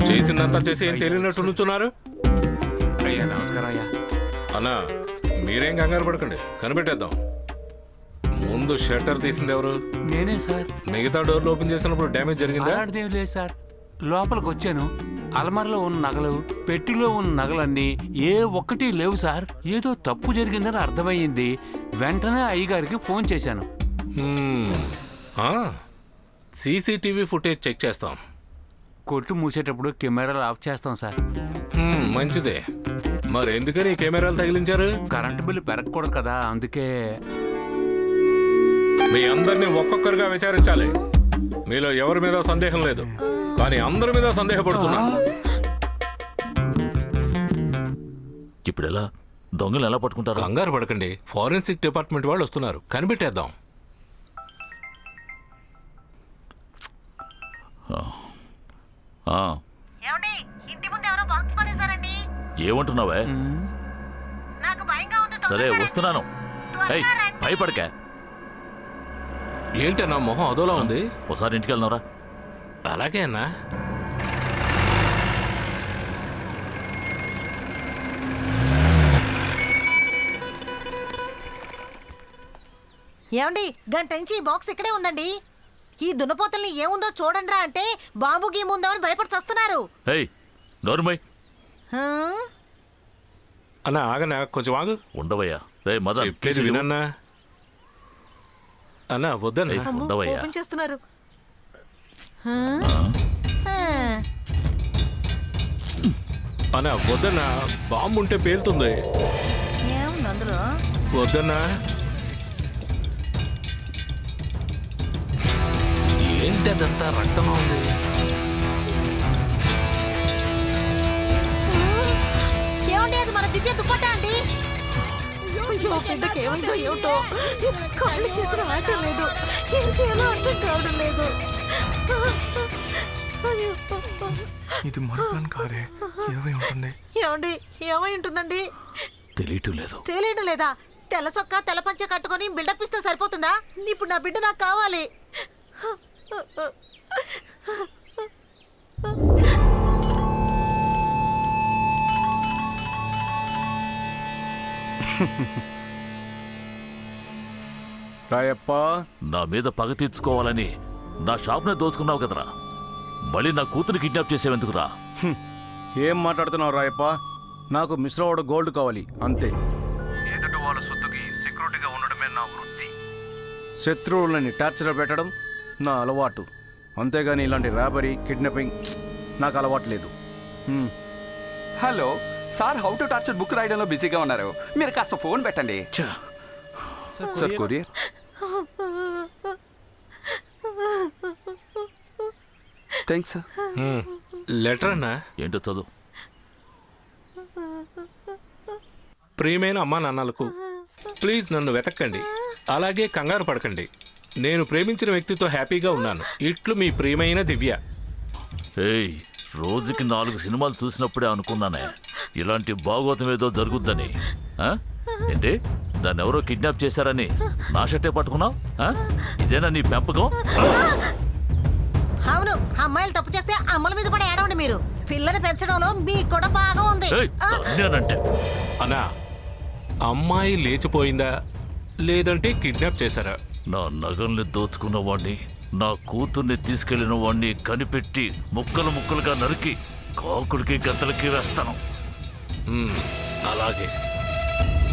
చేసిందంతా చేసి ఏం తెలియనట్టు నుంచున్నారు. అయ్యా నమస్కారం అయ్యా. అన్నా మీరేం కంగారు పడకండి, కనిపెట్టేద్దాం. ముందు షట్టర్ తీసింది ఎవరు? నేనే సార్. మిగతా డోర్లు ఓపెన్ చేసినప్పుడు డ్యామేజ్ జరిగిందా? అలాంటిదేం లేదు సార్. లోపలికి వచ్చాను, అలమారలో ఉన్న నగలు, పెట్టిలో ఉన్న నగలన్నీ ఏ ఒక్కటి లేవు సార్. ఏదో తప్పు జరిగిందని అర్థమయ్యింది. వెంటనే అయ్యగారికి ఫోన్ చేశాను. సీసీటీవీ ఫుటేజ్ చెక్ చేస్తాం. కొట్టు మూసేటప్పుడు కెమెరాలు ఆఫ్ చేస్తాం సార్. మంచిదే. మరి ఎందుకని ఈ కెమెరాలు తగిలించారు? కరెంటు బిల్లు పెరగకూడదు కదా, అందుకే. మీ అందరినీ ఒక్కొక్కరుగా విచారించాలి. మీలో ఎవరి మీద సందేహం లేదు, కానీ అందరి మీద సందేహపడుతున్నా. ఇప్పుడు ఎలా దొంగలు ఎలా పట్టుకుంటారు? కంగారు పడకండి, ఫారెన్సిక్ డిపార్ట్మెంట్ వాళ్ళు వస్తున్నారు, కనిపెట్టేద్దాం. ఏమంటున్నావే? సరే వస్తున్నాను. భయపడక. ఏంటన్నా మొహం అదోలా ఉంది? ఒకసారి ఇంటికి వెళ్దాంరా. అలాగే అన్నా. ఏమండి, గంట నుంచి ఈ బాక్స్ ఇక్కడే ఉందండి. ఈ దున్నపోతల్ని ఏముందో చూడండిరా అంటే బాంబు గీముందో అని భయపడి చస్తున్నారు. అన్నా ఆగనా, కొంచెం ఆగు. ఉండవయ్యా. రే మదన్ చెప్పేది వినన్నా. అన్నా వద్దన్నా. ఉండవయ్యా. ఓపెన్ చేస్తున్నారు. అన్నా వద్దన్నా, బాంబు ఉంటే పేలుతుంది. ఏముంది అందులో? వద్దన్నా. ఏంటి అదంతా రక్తంగా ఉంది? ఏమండి, అది మన దివ్య దుప్పట్టా అండి. బిడ్డకి ఏమైందో ఏమిటో, కాళ్ళు చేతులు ఆడటం లేదు, ఏం చేయాలో అర్థం కావడం లేదు. ఇది మన ప్లాన్ కారే. ఏమై ఉంటుంది? ఏమండి, ఏమై ఉంటుందండి? తెలియటం లేదా? తెల్ల సొక్క తెల్ల పంచ కట్టుకొని బిల్డప్ ఇస్తే సరిపోతుందా? ఇప్పుడు నా బిడ్డ నాకు కావాలి. రాయప్ప, నా మీద పగ తీర్చుకోవాలని నా షాప్నే దోచుకున్నావు కదరా. మళ్ళీ నా కూతురు కిడ్నాప్ చేసేవెందుకురా? ఏం మాట్లాడుతున్నావు రాయప్ప? నాకు మిశ్రవాడు గోల్డ్ కావాలి అంతే. ఎదుటి వాళ్ళ సొత్తుకి సెక్యూరిటీగా ఉండడమే నా వృత్తి. శత్రువులని టార్చర్ పెట్టడం నా అలవాటు. అంతేగాని ఇలాంటి ర్యాబరీ, కిడ్నాపింగ్ నాకు అలవాటు లేదు. Hello sir, how to torture book రాయడంలో బిజీగా ఉన్నారు. మీరు కాస్త ఫోన్ పెట్టండి. Sir courier. Thanks sir. Letter అన్నా. ఏంటో చదువు. ప్రియమైన అమ్మా నాన్నలకు, ప్లీజ్ నన్ను వెతక్కండి, అలాగే కంగారు పడకండి. నేను ప్రేమించిన వ్యక్తితో హ్యాపీగా ఉన్నాను. ఇట్లు మీ ప్రియమైన దివ్య. రోజుకి 4 సినిమాలు చూసినప్పుడే అనుకున్నానే ఇలాంటి భాగవతం ఏదో జరుగుద్దని. ఏంటి, దాన్ని ఎవరో కిడ్నాప్ చేశారని నా షట్టే పట్టుకున్నావు? ఇదేనా నీ పెంపకం? అవును, అమ్మాయిలు తప్పు చేస్తే అమ్మల మీద పడి ఏడవండి. మీరు పిల్లని పెంచడంలో మీకు కూడా బాగా ఉంది. అన్నా, అమ్మాయి లేచిపోయిందా లేదంటే కిడ్నాప్ చేశారా? నా నగల్ని దోచుకున్న వాణ్ణి, నా కూతుర్ని తీసుకెళ్లిన వాణ్ణి కనిపెట్టి ముక్కలు ముక్కలుగా నరికి కాకుడికి గద్దలకి వేస్తాను. అలాగే.